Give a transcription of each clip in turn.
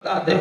بتا دے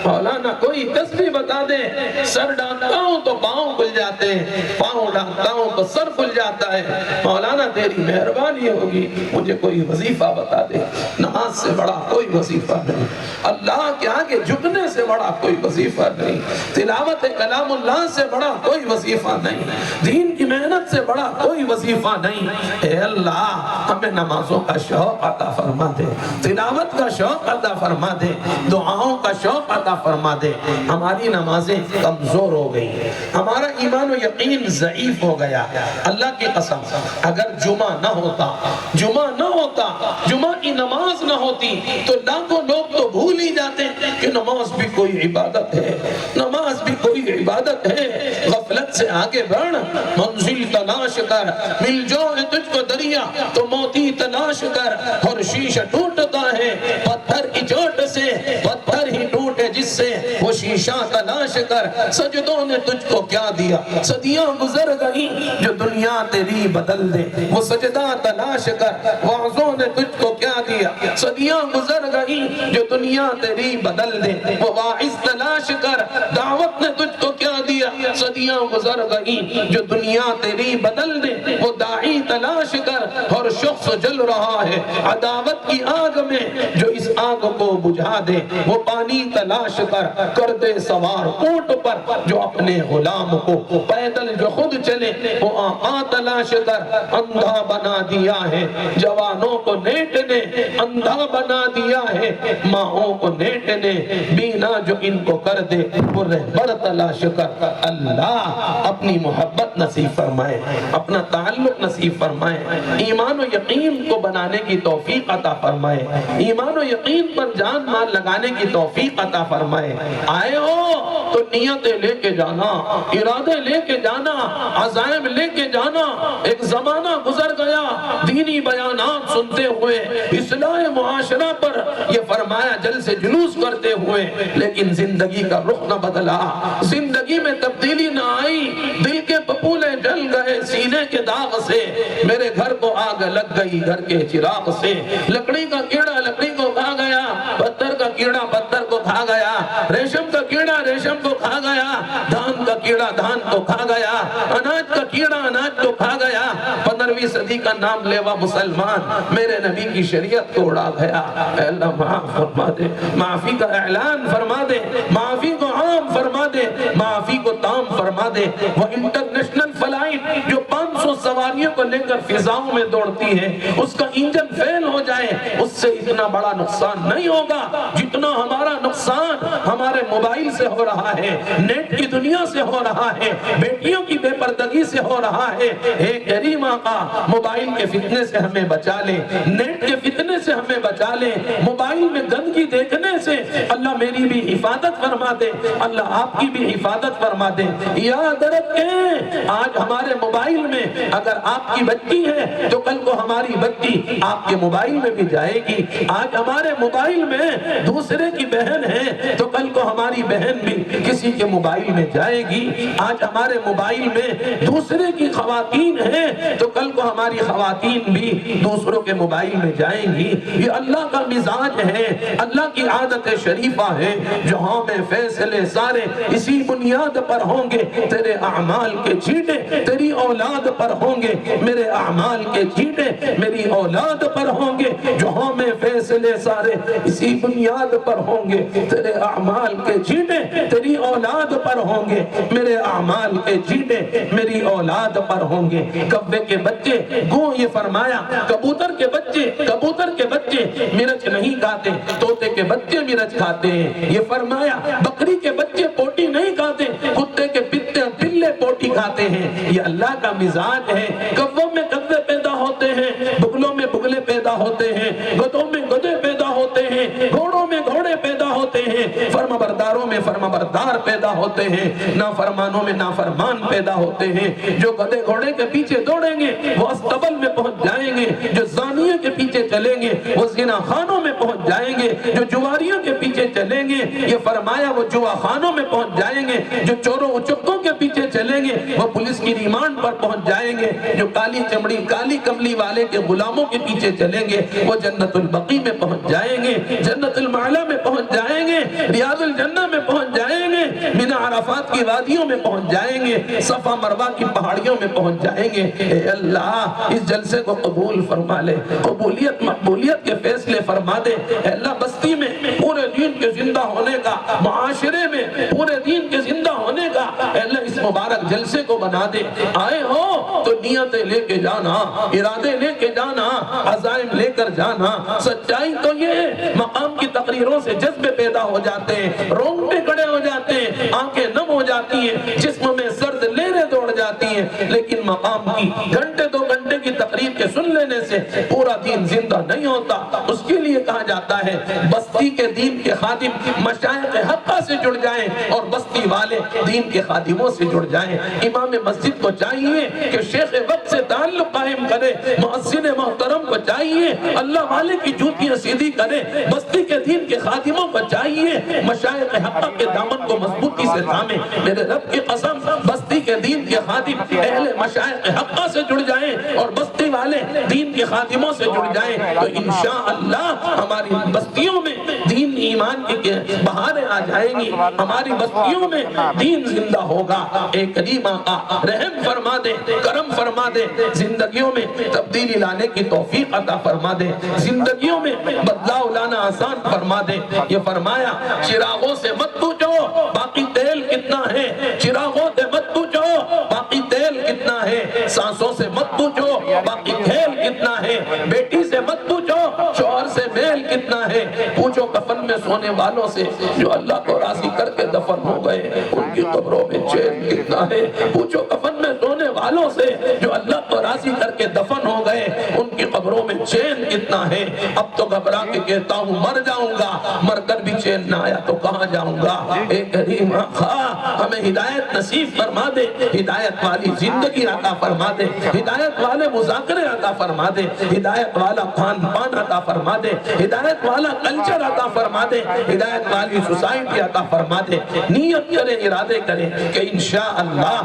مولانا، کوئی تسبیح بتا دے، سر ڈانٹتا ہوں تو پاؤں کھل جاتے ہیں، پاؤں ڈانٹتا ہوں تو سر کھل جاتا ہے، مولانا تیری مہربانی ہوگی مجھے کوئی وظیفہ بتا دے۔ نماز سے بڑا کوئی وظیفہ نہیں، اللہ کے آگے جھکنے سے بڑا کوئی وظیفہ نہیں، تلاوت کلام اللہ سے بڑا کوئی وظیفہ نہیں، دین کی محنت سے بڑا کوئی وظیفہ نہیں۔ اے اللہ ہمیں نمازوں کا شوق عطا فرما دے، تلاوت کا شوق عطا فرما دے، دعاؤں کا شوق عطا فرما دے۔ ہماری نمازیں کمزور ہو گئی، ہمارا ایمان و یقین ضعیف ہو گیا۔ اللہ کی قسم اگر جمعہ نہ ہوتا، جمعہ کی نماز نہ ہوتی تو لاکھوں لوگ تو بھول ہی جاتے کہ نماز بھی کوئی عبادت ہے، نماز بھی کوئی عبادت ہے۔ غفلت سے آگے بڑھ، منزل تلاش کر، مل جائے تجھ کو دریا تو موتی تلاش کر۔ اور شیشہ ٹوٹتا ہے پتھر کی چوٹ سے، پتھر ہی ٹوٹے جس سے وہ شیشہ تلاش کر۔ سجدوں نے تجھ کو کیا دیا، صدیاں گزر گئی جو دنیا تیری بدل دے، وہ سجدہ تلاش کر۔ وعظوں نے تجھ کو کیا دیا، صدیاں گزر گئی جو دنیا تیری بدل دے، وہ واعظ تلاش کر۔ دعوت نے تجھ کو کیا دیا، صدیاں گزر گئی جو دنیا تیری بدل دے، وہ داعی تلاش کر۔ اور شخص جل رہا ہے عداوت کی آگ میں جو اس آگ کو بجھا دے، وہ پانی تلاش کر۔ کر دے سوار اونٹ پر جو اپنے غلام کو، پیدل جو خود چلے وہ آقا تلاش کر۔ اندھا بنا دیا ہے جوانوں کو نیٹ نے، اندھا بنا دیا ہے ماہوں کو نیٹ نے، بینا جو ان کو کر دے وہ رہبر تلاش کر۔ اللہ اپنی محبت نصیب فرمائے، اپنا تعلق نصیب فرمائے، ایمان و یقین کو بنانے کی توفیق عطا فرمائے، ایمان و یقین پر جان مال لگانے کی توفیق عطا فرمائے۔ آئے ہو تو نیتیں لے کے جانا، ارادے لے کے جانا، عزائم لے کے جانا۔ ایک زمانہ گزر گیا دینی بیانات سنتے ہوئے، اصلاح معاشرہ پر یہ فرمایا جل سے جلوس کرتے ہوئے، لیکن زندگی کا رخ نہ بدلا، زندگی میں تبدیلی نہ آئی، دل کے پپولے جل گئے سینے کے داغ سے۔ میرے گھر کو آگ لگ گئی گھر کے چراغ سے، لکڑی کا کیڑا لکڑی کو کھا گیا، پتھر کا کیڑا پتھر کو کھا گیا، ریشم کا کیڑا ریشم کو کھا گیا، دھان کا کیڑا دھان کو کھا گیا، اناج کا کیڑا اناج کو کھا گیا۔ 15ویں صدی کا نام لیوا مسلمان میرے نبی کی شریعت کو اڑا گیا۔ اے اللہ معاف فرما دے، معافی کا اعلان فرما دے، معافی کو عام فرما دے، معافی کو تام فرما دے۔ وہ انٹرنیشنل فلائٹ جو 500 سواریوں کو لے کر فضاؤں میں دوڑتی ہے، اس کا انجن فیل ہو جائے اس سے اتنا بڑا نقصان نہیں ہوگا جتنا ہمارا نقصان ہمارے موبائل سے ہو رہا ہے، نیٹ کی دنیا سے ہو رہا ہے، بیٹیوں کی بے پردگی سے ہو رہا ہے۔ اے کریم آقا موبائل کے فتنے سے ہمیں بچا لے، نیٹ کے فتنے سے ہمیں بچا لے، موبائل میں گندگی دیکھنے سے اللہ میری بھی حفاظت فرما دے، اللہ آپ کی بھی حفاظت فرما دے۔ یاد رکھیں آج ہمارے موبائل میں اگر آپ کی بچی ہے تو کل کو ہماری بچی آپ کے موبائل میں بھی جائے گی، آج ہمارے موبائل میں دوسرے کی بہن ہے تو کل کو ہماری بہن بھی کسی کے موبائل میں جائے گی، آج ہمارے موبائل میں دوسرے کی خواتین ہیں تو کل کو ہماری خواتین بھی دوسروں کے موبائل میں جائیں گی۔ یہ اللہ کا مزاج ہے، اللہ کی عادت شریفہ ہے، جہاں میں فیصلے سارے اسی بنیاد پر ہوں گے، تیرے اعمال کے چھینٹے تیری اولاد پر ہوں گے، میرے اعمال کے چھینٹے میری اولاد پر ہوں گے، جہاں میں فیصلے سارے اسی بنیاد پر ہوں گے، تیرے اعمال کے چھینٹے تیری اولاد پر ہوں گے، میرے اعمال کے چھینٹے میری اولاد پر ہوں گے۔ کبے کے بچے گو یہ فرمایا کبوتر کے بچے مرچ نہیں کھاتے، طوطے کے بچے مرچ کھاتے ہیں، یہ فرمایا بکری کے بچے پوٹی نہیں کھاتے، کتے کے پلے پوٹی کھاتے ہیں۔ یہ اللہ کا مزاج ہے، کبوں میں کبے پیدا ہوتے ہیں، بگلوں میں بگلے پیدا ہوتے ہیں، گدوں میں گدے پیدا ہوتے ہیں، گھوڑوں میں گھوڑے پیدا ہوتے ہیں، فرما برداروں میں فرما بردار پیدا ہوتے ہیں، نافرمانوں میں نافرمان پیدا ہوتے ہیں۔ جو گدے گھوڑے کے پیچھے دوڑیں گے وہ استبل میں پہنچ جائیں گے، جو زانیوں کے پیچھے چلیں گے وہ زنا خانوں میں پہنچ جائیں گے، جو جواریوں کے پیچھے چلیں گے یہ فرمایا وہ جوا خانوں میں پہنچ جائیں گے، جو چوروں اچکوں کے پیچھے چلیں گے وہ پولیس کی ریمانڈ پر پہنچ جائیں گے، جو کالی چمڑی کالی کملی والے کے غلاموں کے پیچھے چلیں گے وہ جنت البقیع میں پہنچ جائیں گے، جنت المعوا اعلیٰ میں پہنچ جائیں گے، ریاض الجنہ میں پہنچ جائیں گے، منی عرفات کی وادیوں میں پہنچ جائیں گے، صفا مروہ کی پہاڑیوں میں پہنچ جائیں گے۔ اے اللہ اس جلسے کو قبول فرما لے، قبولیت مقبولیت کے فیصلے فرما دے۔ اے اللہ بستی میں پورے دین کے زندہ ہونے کا، معاشرے میں پورے دین کے زندہ ہونے کا اے اللہ اس مبارک جلسے کو بنا دے۔ آئے ہو تو نیتیں لے کے جانا، ارادے لے کے جانا، عزائم لے کر جانا۔ سچائی تو یہ ہے مقام کی تقریروں سے جذبے پیدا ہو جاتے ہیں، رونگٹے کھڑے ہو جاتے ہیں، آنکھیں نم ہو جاتی ہیں، جسم میں سرد لہریں دوڑ جاتی ہیں، لیکن مقام کی گھنٹے دو گھنٹے کی تقریر کے سن لینے سے پورا دین زندہ نہیں ہوتا۔ اس کے لیے کہا جاتا ہے بستی کے دین کے خادم مشائخ حقہ سے جڑ جائیں اور بستی والے دین کے خادموں سے جڑ جائیں۔ امام مسجد کو چاہیے کہ شیخ وقت سے تعلق قائم کرے، مؤذن محترم کو چاہیے اللہ والے کی جوتیاں سیدھی کرے، بستی کے دین کے خادموں کو چاہیے مشائخ حقہ کے دامن کو مضبوطی سے تھامے۔ میرے رب کی قسم بستی کے دین کے خادم اہل مشائخ حقہ سے جڑ جائیں اور بستی والے دین کے خادموں سے جڑ جائیں تو انشاءاللہ ہماری بستیوں میں دین ایمان کی بہاریں آ جائیں گی، ہماری بستیوں میں دین زندہ ہوگا۔ اے کریم آقا رحم فرما دے، کرم فرما دے، زندگیوں میں تبدیلی لانے کی توفیق عطا فرما دے، زندگیوں میں بدلاؤ لانا آسان فرما دے۔ یہ فرمایا چراغوں سے مت پوچھو باقی تیل کتنا ہے، چراغوں سے مت پوچھو باقی تیل کتنا ہے، سانسوں سے مت پوچھو باقی کھیل کتنا ہے، بیٹی سے مت پوچھو شوہر سے میل کتنا ہے، پوچھو کفن میں سونے والوں سے جو اللہ کو راضی کر کے دفن ہو گئے ان کی قبروں میں چین کتنا ہے، پوچھو کفن میں سونے والوں سے جو اللہ کو راضی کر کے دفن ہو گئے ان کی قبروں میں چین کتنا ہے۔ اب تو گھبرا کے کہتا ہوں مر جاؤں گا، مر کر بھی چین نہ آیا تو کہاں جاؤں گا۔ اے کریم آقا ہمیں ہدایت نصیب فرما دے، ہدایت والی زندگی عطا فرما دے، ہدایت والے مذاکرے عطا فرما دے، ہدایت والا کھان پان عطا فرما دے، ہدایت والا کلچر عطا فرما دے، ہدایت والی سوسائٹی عطا فرما دے۔ نیت کرے، ارادے کرے کہ انشاءاللہ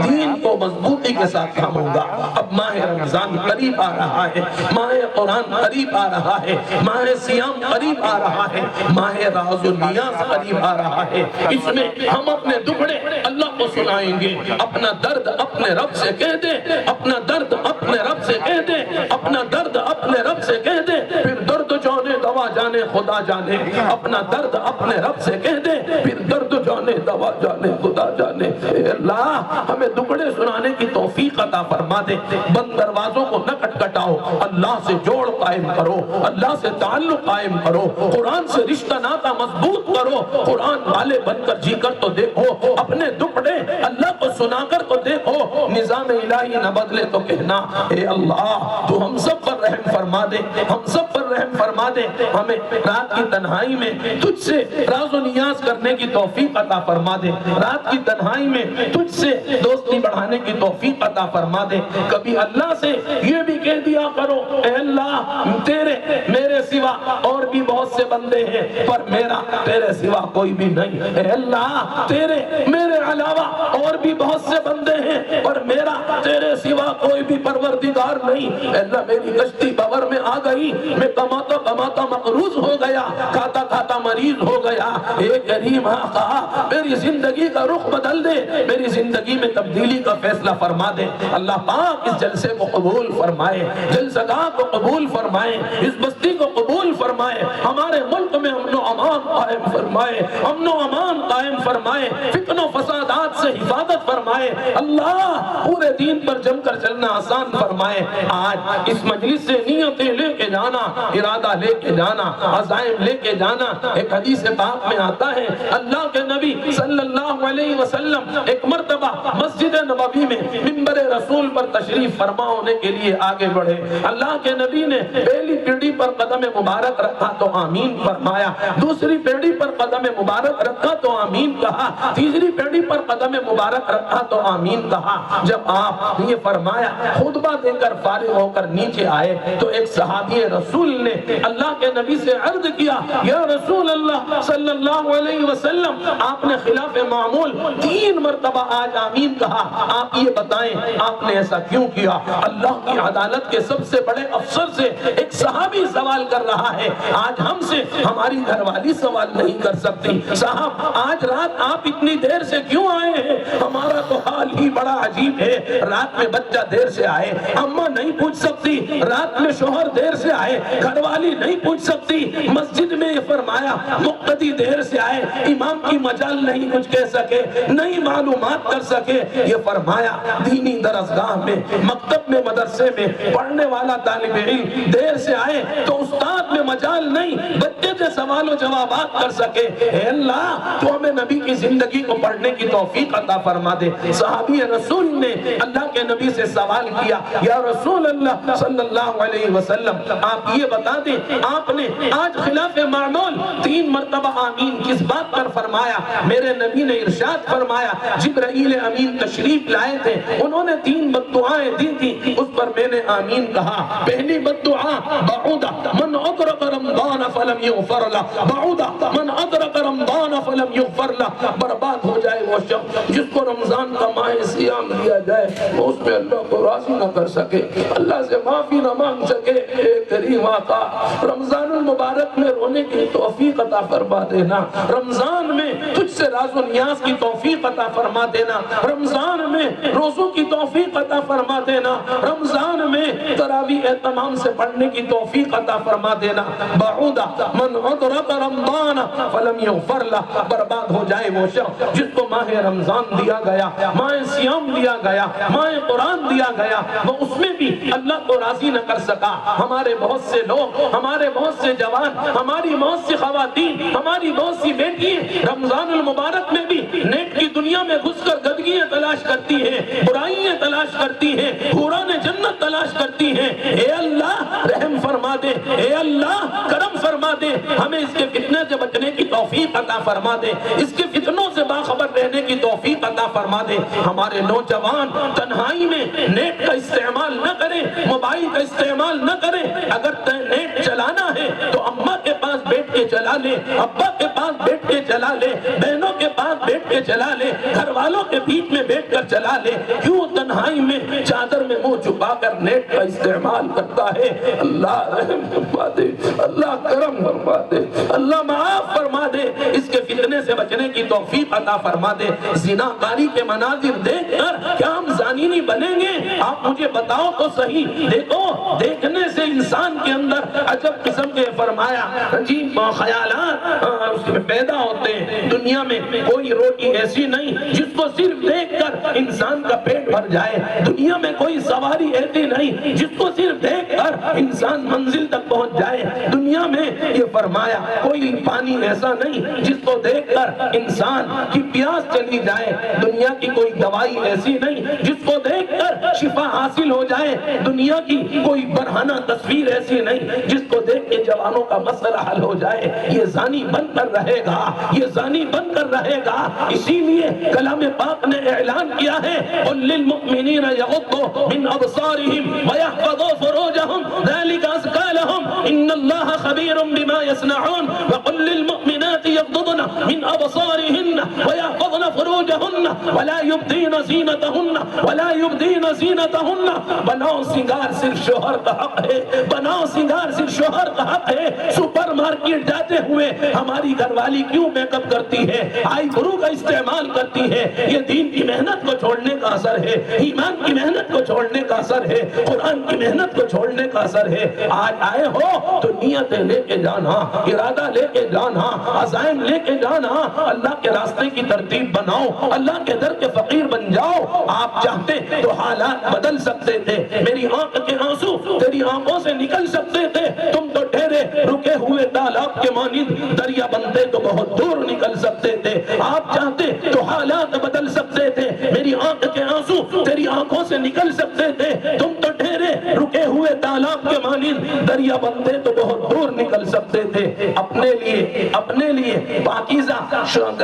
دین کو مضبوطی کے ساتھ تھاموں گا۔ اب ماہ رمضان قریب آ رہا ہے، ماہ قرآن قریب آ رہا ہے، ماہ سیام قریب آ رہا ہے، ماہ راز و نیاز قریب آ رہا ہے۔ اس میں ہم اپنے دکھڑے اللہ کو سنائیں گے، اپنا درد اپنے رب سے کہہ دے، اپنا درد اپنے رب سے کہہ دے، اپنا درد اپنے رب سے کہہ دے، پھر درد جانے دوا جانے خدا جانے، اپنا درد اپنے رب سے کہہ دے، پھر درد جانے دوا جانے خدا جانے۔ اے اللہ ہمیں دکھڑے سنانے کی توفیق عطا فرما دے، بند دروازوں کو نہ کٹکھٹاؤ، اللہ سے جوڑ قائم کرو، اللہ سے تعلق قائم کرو، قرآن سے رشتہ ناتا مضبوط کرو، قرآن والے بن کر جی کر تو دیکھو، اپنے دکھڑے اللہ کو سنا کر تو دیکھو، نظام الہی نہ بدلے تو کہنا اے اللہ تو ہم سب پر رحم فرما دے، ہم سب پر رحم فرما دے، ہمیں رات کی تنہائی میں تجھ سے راز و نیاز کرنے کی توفیق عطا فرما دے، رات کی تنہائی میں تجھ سے دوستی بڑھانے کی توفیق عطا فرما دے۔ کبھی اللہ سے یہ بھی کہہ دیا کرو اے اللہ تیرے میرے سوا اور بھی بہت سے بندے ہیں پر میرا تیرے سوا کوئی بھی نہیں، اے اللہ تیرے میرے علاوہ اور بھی بہت سے بندے ہیں پر میرا تیرے سوا کوئی بھی پروردگار نہیں۔ اے اللہ میری کشتی بور میں آ گئی، میں کماتا کماتا مقروض ہو گیا، کھاتا کھاتا مریض ہو گیا، اے کریم آقا میری زندگی کا رخ بدل دے، میری زندگی میں تبدیلی کا فیصلہ فرما دے۔ اللہ پاک اس جلسے کو قبول فرمائے، جلسگاہ کو قبول فرمائے، اس بستی کو قبول فرمائے، ہمارے ملک میں امن و امان قائم فرمائے، امن و امان قائم فرمائے، فتن و فسادات سے حفاظت فرمائے، اللہ پورے دین پر جم کر چلنا آسان فرمائے۔ آج اس مجلس سے نیتیں لے کے جانا، ارادہ لے کے جانا، عزائم لے کے جانا۔ ایک حدیث پاک میں آتا ہے اللہ کے نبی صلی اللہ علیہ وسلم ایک مرتبہ مسجد نبوی میں منبر رسول پر تشریف فرما ہونے کے لیے آگے بڑھے، اللہ کے نبی نے پہلی پیڑھی پر قدم مبارک رکھا تو آمین فرمایا، دوسری پیڑھی پر قدم مبارک رکھا تو آمین کہا، تیسری پیڑھی پر قدم مبارک رکھا تو آمین کہا۔ جب آپ یہ فرمایا خطبہ دے کر فارغ ہو کر نیچے آئے تو ایک صحابی رسول نے اللہ کے نبی سے عرض کیا، یا رسول اللہ صلی اللہ علیہ وسلم، آپ نے خلاف معمول 3 مرتبہ آج آمین کہا، آپ یہ بتائیں آپ نے ایسا کیوں کیا؟ اللہ کی عدالت کے سب سے بڑے افسر سے ایک صحابی سوال کر رہا ہے، آج ہم سے ہماری گھر والی سوال نہیں کر سکتی، صاحب آج رات آپ اتنی دیر سے کیوں آئے ہیں؟ ہمارا تو حال ہی بڑا عجیب ہے، رات میں بچہ دیر سے آئے، اماں نہیں پوچھ سکتی، رات میں شوہر دیر سے آئے، گھر والی نہیں پوچھ سکتی، مسجد میں یہ فرمایا مقتدی دیر سے آئے، امام کی مجال نہیں کچھ کہہ سکے، نہیں معلومات کر سکے، یہ فرمایا دینی درسگاہ میں، مکتب میں، مدرسے میں پڑھنے والا طالب علم دیر سے آئے تو استاد میں مجال نہیں بچے سے سوال و جوابات کر سکے، اے اللہ تو ہمیں نبی کی زندگی کو پڑھنے کی توفیق عطا فرما دے۔ صحابی رسول نے اللہ کے نبی سے سوال کیا، یا رسول اللہ صلی اللہ علیہ وسلم، آپ یہ بتا دیں آپ نے آج خلاف معمول 3 مرتبہ آمین کس بات پر فرمایا؟ میرے نبی نے ارشاد فرمایا جبرائیل امین تشریف لائے تھے، انہوں نے 3 بددعائیں دی تھی، اس پر میں نے آمین کہا۔ پہلی بددعا بعود من ادرک رمضان فلم یغفر له، بعود من ادرک رمضان فلم یغفر له، برباد ہو جائے وہ شخص جس کو رمضان کا ماہ صیام دیا جائے وہ اس میں اللہ کو راضی نہ کر سکے، اللہ سے معافی نہ مانگ سکے۔ اے کریم آقا رمضان المبارک میں رونے کی توفیق عطا فرما دینا، رمضان میں تجھ سے راز و نیاز کی توفیق عطا فرما دینا، رمضان میں روزوں کی توفیق عطا فرما دینا، رمضان میں تراویح اہتمام سے پڑھنے کی توفیق عطا فرما دینا۔ بعود من ادرک رمضان فلم یغفر له، برباد ہو جائے وہ شخص جس کو ماہ رمضان دیا گیا، ماہ سیام دیا گیا، ماہ قرآن دیا گیا، وہ اس میں بھی اللہ کو راضی نہ کر سکا۔ ہمارے بہت سے لوگ، ہمارے بہت سے جوان، ہماری بہت سی خواتین، ہماری بہت سی بیٹیاں رمضان المبارک میں بھی نیٹ کی دنیا میں گھس کر گدگیاں تلاش کرتی ہیں، برائیاں تلاش کرتی ہیں، حوران جنت تلاش کرتی ہیں۔ اے اللہ رحم فرما دے، اے اللہ کرم فرما دے، ہمیں اس کے فتنے سے بچنے کی توفیق عطا فرما دے، اس کے فتنوں سے باخبر رہنے کی توفیق عطا فرما دے۔ ہمارے نوجوان تنہائی میں نیٹ کا استعمال نہ کریں، موبائل کا استعمال نہ کریں، اگر نیٹ چلانا ہے تو اماں کے پاس بیٹھ کے چلا لے، ابا کے پاس بیٹھ کے چلا لے، بہنوں کے پاس بیٹھ کے چلا لے، گھر والوں کے بیچ میں بیٹھ کر چلا لے، کیوں تنہائی میں چادر میں منہ چھپا کر نیٹ کا استعمال کرتا ہے؟ اللہ رحم فرما دے، اللہ کرم فرما دے، اللہ معاف فرما دے، اس کے فتنے سے بچنے کی توفیق عطا فرما دے۔ زناکاری کے مناظر دیکھ کر کیا ہم زانی نہیں بنیں گے؟ آپ مجھے بتاؤ تو صحیح۔ دیکھو دیکھنے سے انسان کے اندر عجب قسم کے فرمایا عجیب خیالات اس میں پیدا ہوتے ہیں۔ دنیا میں کوئی روٹی ایسی نہیں جس کو صرف دیکھ کر انسان کا پیٹ بھر جائے، دنیا میں کوئی سواری ایسی نہیں جس کو صرف دیکھ کر انسان منزل تک پہنچ جائے، دنیا میں یہ فرمایا کوئی پانی ایسا نہیں جس کو دیکھ کر انسان کی پیاس چلی جائے، دنیا کی کوئی دوائی ایسی نہیں جس کو دیکھ کر شفا حاصل ہو جائے، دنیا کی کوئی برہنہ تصویر ایسی نہیں جس کو دیکھ کے جوانوں کا مسئلہ حل ہو جائے۔ یہ زانی بن کر رہے گا، یہ زانی بن کر رہے گا۔ اسی لیے کلام پاک نے اعلان کیا ہے قل للمؤمنین یغضوا من ابصارهم ويحفظوا فروجهم ذلك ازكى لهم ان الله خبير بما يصنعون وقل للمؤمنات يغضضن من ابصارهن ويحفظن فروجهن ولا يبدين زينتهن ولا يبدين زينتهن۔ بناؤ سنگار صرف شوہر کا حق ہے، بناؤ سنگار صرف شوہر کا حق ہے۔ سپر مارکیٹ جاتے ہوئے ہماری گھر والی کیوں میک اپ کرتی ہے، آئی برو کا استعمال کرتی ہے؟ یہ دین کی محنت کو چھوڑنے کا اثر ہے، ایمان کی محنت کو چھوڑنے کا اثر ہے، قرآن کی محنت کو چھوڑنے کا اثر ہے۔ آج آئے ہو تو نیتیں لے کے جانا، ارادہ لے کے جانا، عزائم لے کے جانا، اللہ کے راستے کی ترتیب بناؤ، اللہ کے در کے فقیر بن جاؤ۔ آپ چاہتے تو حالات بدل سکتے تھے، میری آنکھ کے آنسو تیری آنکھوں سے نکل سکتے تھے، تم تو ٹھہرے رکے ہوئے تالاب کے مانند دریا بنتے تو بہت دور نکل سکتے تھے۔ آپ چاہتے تو حالات بدل سکتے تھے، میری آنکھ کے آنسو تیری آنکھوں سے نکل سکتے تھے، تم تو ٹھہرے رکے ہوئے تالاب کے مانند دریا بنتے تو بہت دور نکل سکتے تھے، اپنے لیے پاکیزہ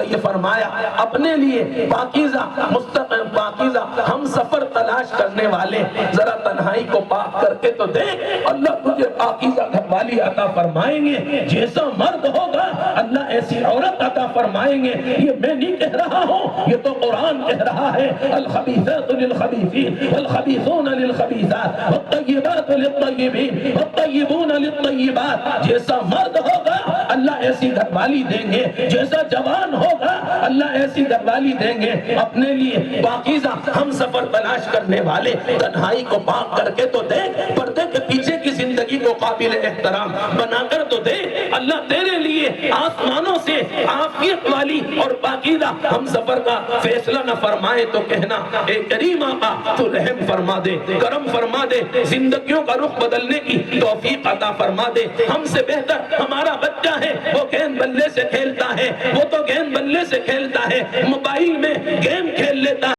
یہ فرمایا، اپنے لیے پاکیزہ پاکیزہ ہم سفر تلاش کرنے والے، ذرا تنہائی کو پاک کر کے تو دیکھ، اللہ تجھے پاکیزہ گھر والی عطا فرمائیں گے، جیسا مرد ہوگا اللہ ایسی عورت عطا فرمائیں گے۔ یہ میں نہیں کہہ رہا ہوں، یہ تو قرآن کہہ رہا ہے، الخبیثات للخبیثین والخبیثون للخبیثات والطیبات للطیبین والطیبون للطیبات۔ جیسا مرد ہوگا اللہ ایسی گھر والی دیں گے، جیسا جوان ہوگا اللہ ایسی گھر والی دیں گے۔ اپنے لیے پاکیزہ ہم سفر تلاش کرنے والے، تنہائی کو پاک کر کے تو دیکھ، پردے کے پیچھے کی زندگی کو قابل احترام بنا کر تو دیکھ، اللہ تیرے لیے آسمانوں سے عافیت والی اور پاکیزہ ہم سفر کا فیصلہ نہ فرمائے تو کہنا اے کریم آقا تو رحم فرما دے، کرم فرما دے، زندگیوں کا رخ بدلنے کی توفیق عطا فرما دے۔ ہم سے بہتر ہمارا بچہ ہے، وہ گیند بلے سے کھیلتا ہے، وہ تو گیند بلے سے کھیلتا ہے، موبائل میں گیم کھیل لیتا ہے۔